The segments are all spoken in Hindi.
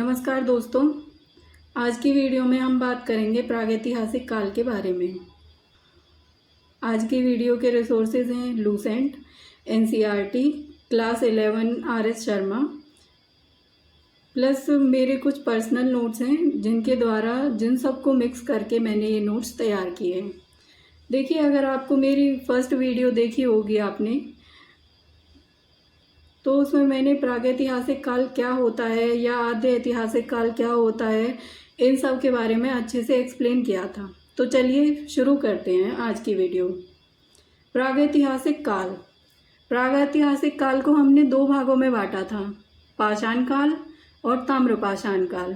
नमस्कार दोस्तों, आज की वीडियो में हम बात करेंगे प्रागैतिहासिक काल के बारे में। आज की वीडियो के रिसोर्सेज हैं Lucent, NCERT, class 11 RS Sharma, plus मेरे कुछ पर्सनल नोट्स हैं जिन सबको मिक्स करके मैंने ये नोट्स तैयार किए हैं। देखिए, अगर आपको मेरी फर्स्ट वीडियो देखी होगी आपने, तो उसमें मैंने प्रागैतिहासिक काल क्या होता है या आद्य ऐतिहासिक काल क्या होता है, इन सब के बारे में अच्छे से एक्सप्लेन किया था। तो चलिए शुरू करते हैं आज की वीडियो। प्रागैतिहासिक काल को हमने दो भागों में बांटा था, पाषाण काल और ताम्रपाषाण काल।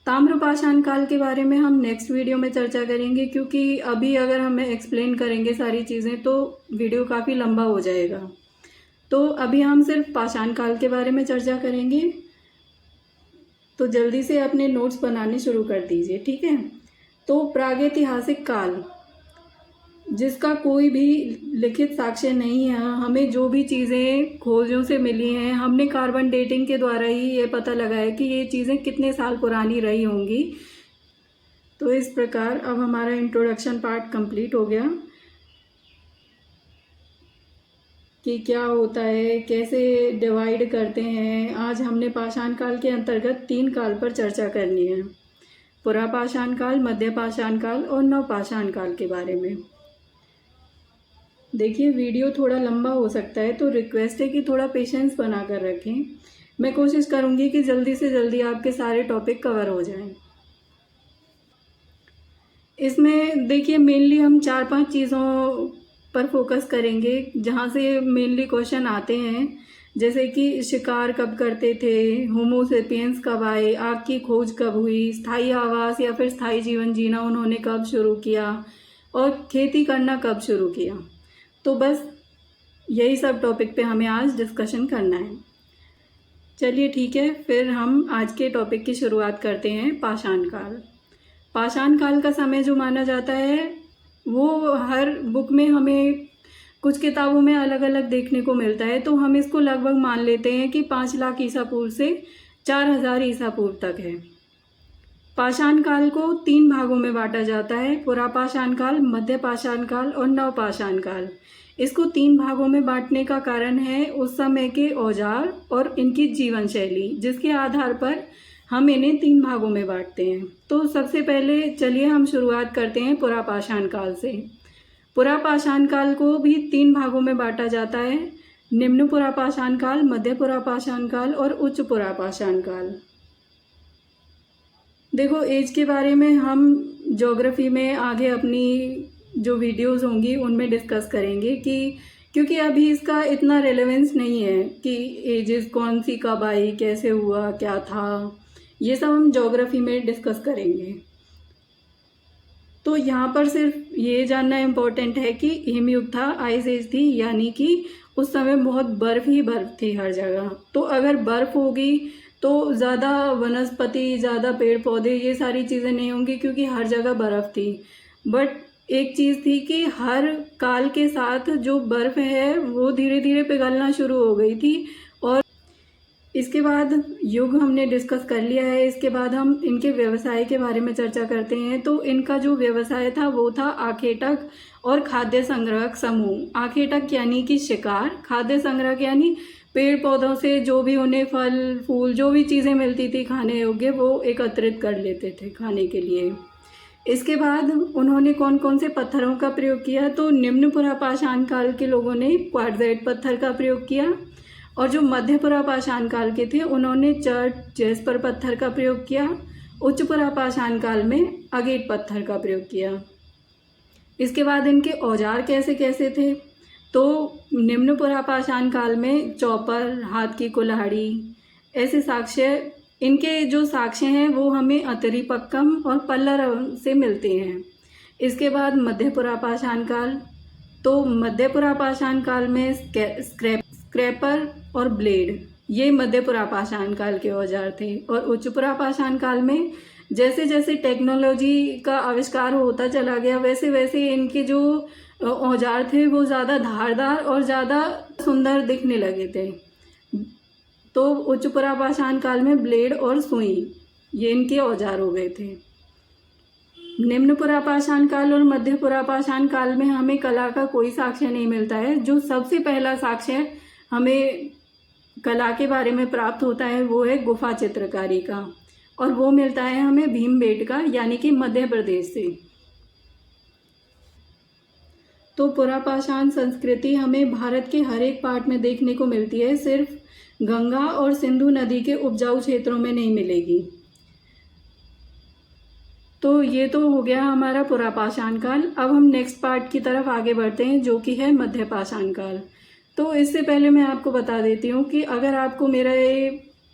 ताम्रपाषाण काल के बारे में हम नेक्स्ट वीडियो में चर्चा करेंगे, क्योंकि अभी अगर हमें एक्सप्लेन करेंगे सारी चीज़ें तो वीडियो काफ़ी लंबा हो जाएगा। तो अभी हम सिर्फ पाषाण काल के बारे में चर्चा करेंगे। तो जल्दी से अपने नोट्स बनाने शुरू कर दीजिए, ठीक है। तो प्रागैतिहासिक काल, जिसका कोई भी लिखित साक्ष्य नहीं है, हमें जो भी चीज़ें खोजों से मिली हैं, हमने कार्बन डेटिंग के द्वारा ही ये पता लगा है कि ये चीज़ें कितने साल पुरानी रही होंगी। तो इस प्रकार अब हमारा इंट्रोडक्शन पार्ट कंप्लीट हो गया कि क्या होता है, कैसे डिवाइड करते हैं। आज हमने पाषाण काल के अंतर्गत 3 काल पर चर्चा करनी है, पुरापाषाण काल, मध्यपाषाण काल और नवपाषाण काल के बारे में। देखिए, वीडियो थोड़ा लंबा हो सकता है, तो रिक्वेस्ट है कि थोड़ा पेशेंस बना कर रखें। मैं कोशिश करूँगी कि जल्दी से जल्दी आपके सारे टॉपिक कवर हो जाएं। इसमें देखिए, मेनली हम 4-5 चीज़ों पर फोकस करेंगे जहाँ से मेनली क्वेश्चन आते हैं, जैसे कि शिकार कब करते थे, होमो सेपियंस कब आए, आग की खोज कब हुई, स्थायी आवास या फिर स्थायी जीवन जीना उन्होंने कब शुरू किया, और खेती करना कब शुरू किया। तो बस यही सब टॉपिक पे हमें आज डिस्कशन करना है। चलिए ठीक है, फिर हम आज के टॉपिक की शुरुआत करते हैं। पाषाण काल। पाषाण काल का समय जो माना जाता है वो हर बुक में हमें कुछ किताबों में अलग अलग देखने को मिलता है। तो हम इसको लगभग मान लेते हैं कि 5 लाख ईसा पूर्व से 4000 ईसा पूर्व तक है। पाषाण काल को 3 भागों में बांटा जाता है, पुरापाषाण काल, मध्यपाषाण काल और नवपाषाण काल। इसको 3 भागों में बांटने का कारण है उस समय के औजार और इनकी जीवन शैली, जिसके आधार पर हम इन्हें 3 भागों में बांटते हैं। तो सबसे पहले चलिए हम शुरुआत करते हैं पुरापाषाण काल से। पुरापाषाण काल को भी 3 भागों में बांटा जाता है, निम्न पुरापाषाण काल, मध्य पुरापाषाण काल और उच्च पुरापाषाण काल। देखो, एज के बारे में हम ज्योग्राफी में आगे अपनी जो वीडियोस होंगी उनमें डिस्कस करेंगे, क्योंकि अभी इसका इतना रेलेवेंस नहीं है कि एजेस कौन सी कब आई, कैसे हुआ, क्या था, ये सब हम ज्योग्राफी में डिस्कस करेंगे। तो यहाँ पर सिर्फ ये जानना इम्पोर्टेंट है कि हिमयुग था, आइस एज थी, यानी कि उस समय बहुत बर्फ़ ही बर्फ़ थी हर जगह। तो अगर बर्फ़ होगी तो ज़्यादा वनस्पति, ज़्यादा पेड़ पौधे, ये सारी चीज़ें नहीं होंगी, क्योंकि हर जगह बर्फ़ थी। बट एक चीज़ थी कि हर काल के साथ जो बर्फ़ है वो धीरे धीरे पिघलना शुरू हो गई थी। और इसके बाद युग हमने डिस्कस कर लिया है। इसके बाद हम इनके व्यवसाय के बारे में चर्चा करते हैं। तो इनका जो व्यवसाय था वो था आखेटक और खाद्य संग्रहक समूह। आखेटक यानी कि शिकार, खाद्य संग्रहक यानी पेड़ पौधों से जो भी उन्हें फल फूल, जो भी चीज़ें मिलती थी खाने योग्य, वो एकत्रित कर लेते थे खाने के लिए। इसके बाद उन्होंने कौन कौन से पत्थरों का प्रयोग किया, तो निम्न पुरापाषाण काल के लोगों ने क्वार्ट्ज़ाइट पत्थर का प्रयोग किया, और जो मध्य पुरापाषाण काल के थे उन्होंने चर्ट, जैस्पर पत्थर का प्रयोग किया। उच्च पुरापाषाण काल में अगेट पत्थर का प्रयोग किया। इसके बाद इनके औजार कैसे कैसे थे, तो निम्न पुरापाषाण काल में चौपर, हाथ की कुल्हाड़ी, ऐसे साक्ष्य, इनके जो साक्ष्य हैं वो हमें अतरीपक्कम और पल्लर से मिलते हैं। इसके बाद मध्य पुरापाषाण काल, तो मध्य पुरापाषाण काल में स्क्रैपर और ब्लेड, ये मध्य पुरापाषाण काल के औजार थे। और उच्च पुरापाषाण काल में जैसे जैसे टेक्नोलॉजी का आविष्कार होता चला गया, वैसे वैसे इनके जो औजार थे वो ज़्यादा धारदार और ज़्यादा सुंदर दिखने लगे थे। तो उच्च पुरापाषाण काल में ब्लेड और सुई, ये इनके औजार हो गए थे। निम्न पुरापाषाण काल और मध्य पुरापाषाण काल में हमें कला का कोई साक्ष्य नहीं मिलता है। जो सबसे पहला साक्ष्य हमें कला के बारे में प्राप्त होता है वो है गुफा चित्रकारी का, और वो मिलता है हमें भीमबेटका यानी कि मध्य प्रदेश से। तो पुरापाषाण संस्कृति हमें भारत के हर एक पार्ट में देखने को मिलती है, सिर्फ गंगा और सिंधु नदी के उपजाऊ क्षेत्रों में नहीं मिलेगी। तो ये तो हो गया हमारा पुरापाषाण काल। अब हम नेक्स्ट पार्ट की तरफ आगे बढ़ते हैं जो कि है मध्य पाषाण काल। तो इससे पहले मैं आपको बता देती हूँ कि अगर आपको मेरा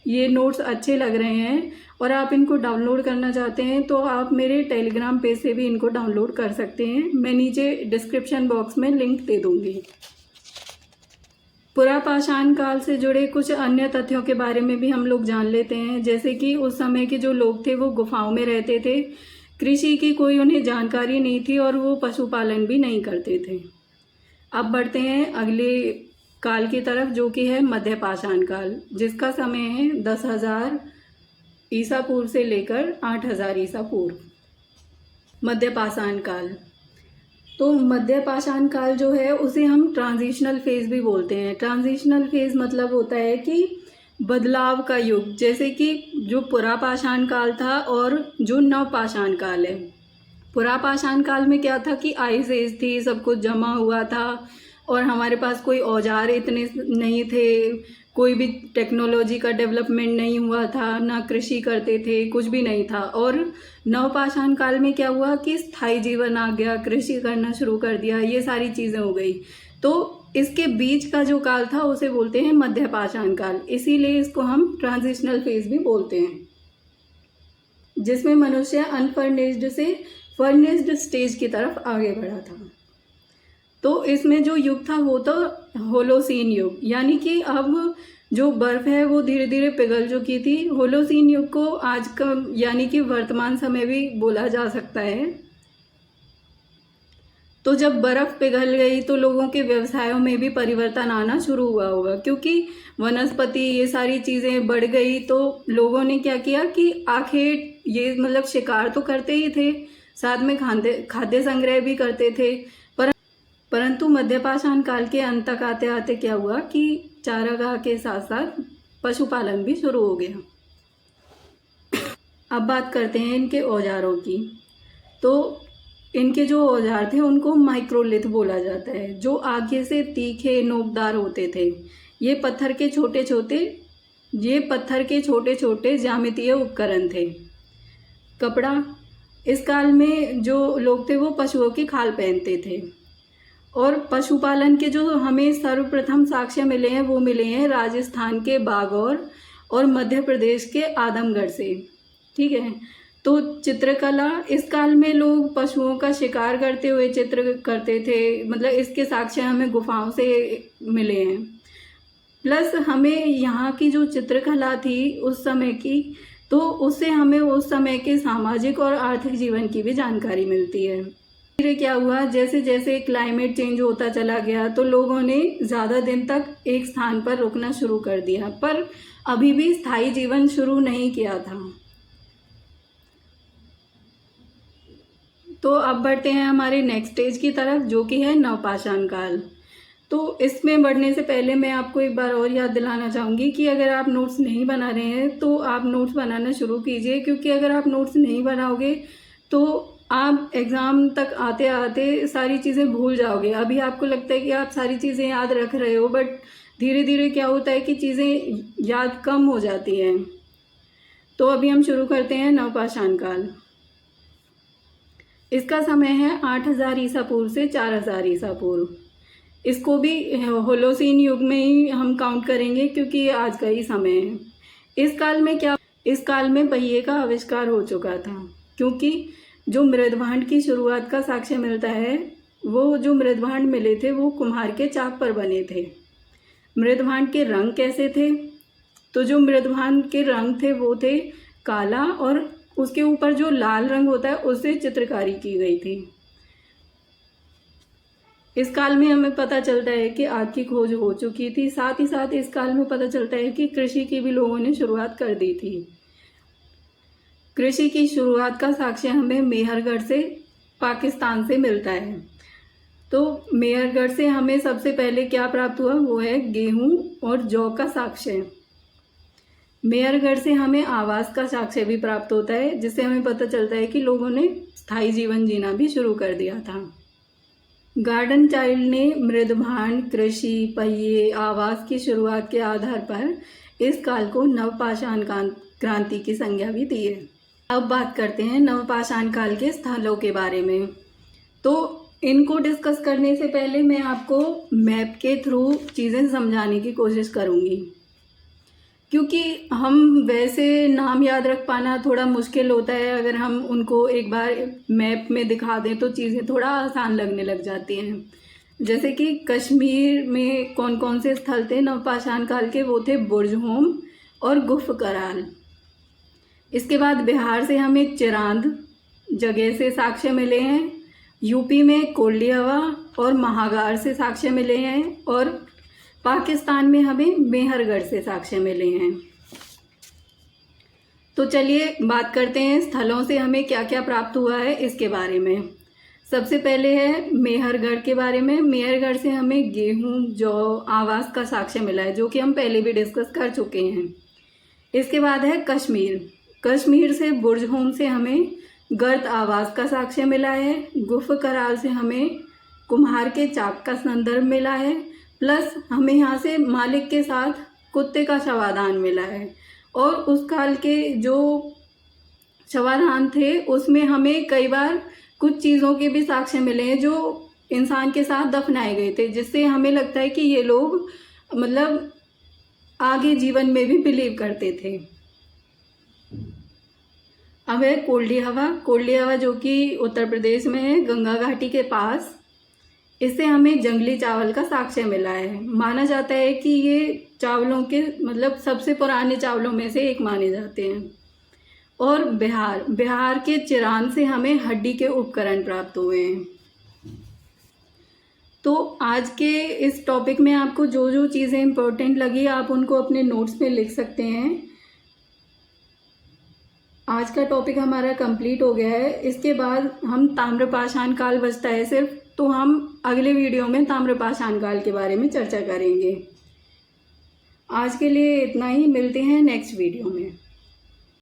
ये नोट्स अच्छे लग रहे हैं और आप इनको डाउनलोड करना चाहते हैं तो आप मेरे टेलीग्राम पेज से भी इनको डाउनलोड कर सकते हैं। मैं नीचे डिस्क्रिप्शन बॉक्स में लिंक दे दूँगी। पुरापाषाण काल से जुड़े कुछ अन्य तथ्यों के बारे में भी हम लोग जान लेते हैं, जैसे कि उस समय के जो लोग थे वो गुफाओं में रहते थे, कृषि की कोई उन्हें जानकारी नहीं थी और वो पशुपालन भी नहीं करते थे। अब बढ़ते हैं अगले काल की तरफ जो कि है मध्य पाषाण काल, जिसका समय है 10,000 ईसा पूर्व से लेकर 8,000 ईसा पूर्व। मध्य पाषाण काल, तो मध्य पाषाण काल जो है उसे हम ट्रांजिशनल फेज भी बोलते हैं। ट्रांजिशनल फेज मतलब होता है कि बदलाव का युग, जैसे कि जो पुरापाषाण काल था और जो नवपाषाण काल है। पुरापाषाण काल में क्या था कि आइस एज थी, सब कुछ जमा हुआ था और हमारे पास कोई औजार इतने नहीं थे, कोई भी टेक्नोलॉजी का डेवलपमेंट नहीं हुआ था, ना कृषि करते थे, कुछ भी नहीं था। और नवपाषाण काल में क्या हुआ कि स्थायी जीवन आ गया, कृषि करना शुरू कर दिया, ये सारी चीज़ें हो गई। तो इसके बीच का जो काल था उसे बोलते हैं मध्य पाषाण काल, इसीलिए इसको हम ट्रांजिशनल फेज भी बोलते हैं, जिसमें मनुष्य अनफर्निश्ड से फर्निश्ड स्टेज की तरफ आगे बढ़ा था। तो इसमें जो युग था वो तो होलोसीन युग, यानी कि अब जो बर्फ है वो धीरे धीरे पिघल चुकी थी। होलोसीन युग को आज का यानी कि वर्तमान समय भी बोला जा सकता है। तो जब बर्फ पिघल गई तो लोगों के व्यवसायों में भी परिवर्तन आना शुरू हुआ होगा, क्योंकि वनस्पति ये सारी चीज़ें बढ़ गई। तो लोगों ने क्या किया कि आखिर ये मतलब शिकार तो करते ही थे, साथ में खाद्य संग्रह भी करते थे, परंतु मध्यपाषाण काल के अंत तक आते आते क्या हुआ कि चारागाह के साथ साथ पशुपालन भी शुरू हो गया। अब बात करते हैं इनके औजारों की। तो इनके जो औजार थे उनको माइक्रोलिथ बोला जाता है, जो आगे से तीखे नोकदार होते थे। ये पत्थर के छोटे छोटे ज्यामितीय उपकरण थे। कपड़ा, इस काल में जो लोग थे वो पशुओं की खाल पहनते थे। और पशुपालन के जो हमें सर्वप्रथम साक्ष्य मिले हैं वो मिले हैं राजस्थान के बागौर और मध्य प्रदेश के आदमगढ़ से। ठीक है, तो चित्रकला, इस काल में लोग पशुओं का शिकार करते हुए चित्र करते थे, मतलब इसके साक्ष्य हमें गुफाओं से मिले हैं। प्लस हमें यहाँ की जो चित्रकला थी उस समय की, तो उससे हमें उस समय के सामाजिक और आर्थिक जीवन की भी जानकारी मिलती है। धीरे क्या हुआ, जैसे जैसे क्लाइमेट चेंज होता चला गया तो लोगों ने ज़्यादा दिन तक एक स्थान पर रुकना शुरू कर दिया, पर अभी भी स्थायी जीवन शुरू नहीं किया था। तो अब बढ़ते हैं हमारे नेक्स्ट स्टेज की तरफ जो कि है नवपाषाण काल। तो इसमें बढ़ने से पहले मैं आपको एक बार और याद दिलाना चाहूँगी कि अगर आप नोट्स नहीं बना रहे हैं तो आप नोट्स बनाना शुरू कीजिए, क्योंकि अगर आप नोट्स नहीं बनाओगे तो आप एग्ज़ाम तक आते आते सारी चीज़ें भूल जाओगे। अभी आपको लगता है कि आप सारी चीज़ें याद रख रहे हो, बट धीरे धीरे क्या होता है कि चीज़ें याद कम हो जाती हैं। तो अभी हम शुरू करते हैं नवपाषाण काल। इसका समय है 8,000 ईसा पूर्व से 4,000 ईसा पूर्व। इसको भी होलोसीन युग में ही हम काउंट करेंगे क्योंकि ये आज का ही समय है। इस काल में पहिए का आविष्कार हो चुका था, क्योंकि जो मृदभांड की शुरुआत का साक्ष्य मिलता है, वो जो मृदभांड मिले थे वो कुम्हार के चाक पर बने थे। मृदभांड के रंग कैसे थे, तो जो मृदभांड के रंग थे वो थे काला, और उसके ऊपर जो लाल रंग होता है उससे चित्रकारी की गई थी। इस काल में हमें पता चलता है कि आग की खोज हो चुकी थी। साथ ही साथ इस काल में पता चलता है कि कृषि की भी लोगों ने शुरुआत कर दी थी। कृषि की शुरुआत का साक्ष्य हमें मेहरगढ़ से पाकिस्तान से मिलता है। तो मेहरगढ़ से हमें सबसे पहले क्या प्राप्त हुआ, वो है गेहूं और जौ का साक्ष्य। मेहरगढ़ से हमें आवास का साक्ष्य भी प्राप्त होता है, जिससे हमें पता चलता है कि लोगों ने स्थायी जीवन जीना भी शुरू कर दिया था। गार्डन चाइल्ड ने मृदभांड, कृषि, पहिए, आवास की शुरुआत के आधार पर इस काल को नवपाषाण क्रांति की संज्ञा भी दी है। अब बात करते हैं नवपाषाण काल के स्थलों के बारे में। तो इनको डिस्कस करने से पहले मैं आपको मैप के थ्रू चीज़ें समझाने की कोशिश करूँगी, क्योंकि हम वैसे नाम याद रख पाना थोड़ा मुश्किल होता है। अगर हम उनको एक बार मैप में दिखा दें तो चीज़ें थोड़ा आसान लगने लग जाती हैं। जैसे कि कश्मीर में कौन कौन से स्थल थे नवपाषाण काल के, वो थे बुर्जहोम और गुफ कराल। इसके बाद बिहार से हमें चिरांद जगह से साक्ष्य मिले हैं। यूपी में कोल्डी हवा और महागार से साक्ष्य मिले हैं। और पाकिस्तान में हमें मेहरगढ़ से साक्ष्य मिले हैं। तो चलिए बात करते हैं स्थलों से हमें क्या क्या प्राप्त हुआ है इसके बारे में। सबसे पहले है मेहरगढ़ के बारे में। मेहरगढ़ से हमें गेहूं, जौ, आवास का साक्ष्य मिला है, जो कि हम पहले भी डिस्कस कर चुके हैं। इसके बाद है कश्मीर। कश्मीर से बुर्जहोम से हमें गर्द आवास का साक्ष्य मिला है। गुफ कराल से हमें कुम्हार के चाक का संदर्भ मिला है। प्लस हमें यहाँ से मालिक के साथ कुत्ते का शवाधान मिला है। और उस काल के जो शवाधान थे उसमें हमें कई बार कुछ चीज़ों के भी साक्ष्य मिले हैं जो इंसान के साथ दफनाए गए थे, जिससे हमें लगता है कि ये लोग मतलब आगे जीवन में भी बिलीव करते थे। अब है कोल्डी हवा। कोल्डी हवा जो कि उत्तर प्रदेश में है, गंगा घाटी के पास। इससे हमें जंगली चावल का साक्ष्य मिला है। माना जाता है कि ये चावलों के मतलब सबसे पुराने चावलों में से एक माने जाते हैं। और बिहार के चिरांद से हमें हड्डी के उपकरण प्राप्त हुए हैं। तो आज के इस टॉपिक में आपको जो जो चीज़ें इम्पोर्टेंट लगी आप उनको अपने नोट्स में लिख सकते हैं। आज का टॉपिक हमारा कंप्लीट हो गया है। इसके बाद हम ताम्रपाषाण काल बचता है सिर्फ, तो हम अगले वीडियो में ताम्रपाषाण काल के बारे में चर्चा करेंगे। आज के लिए इतना ही, मिलते हैं नेक्स्ट वीडियो में।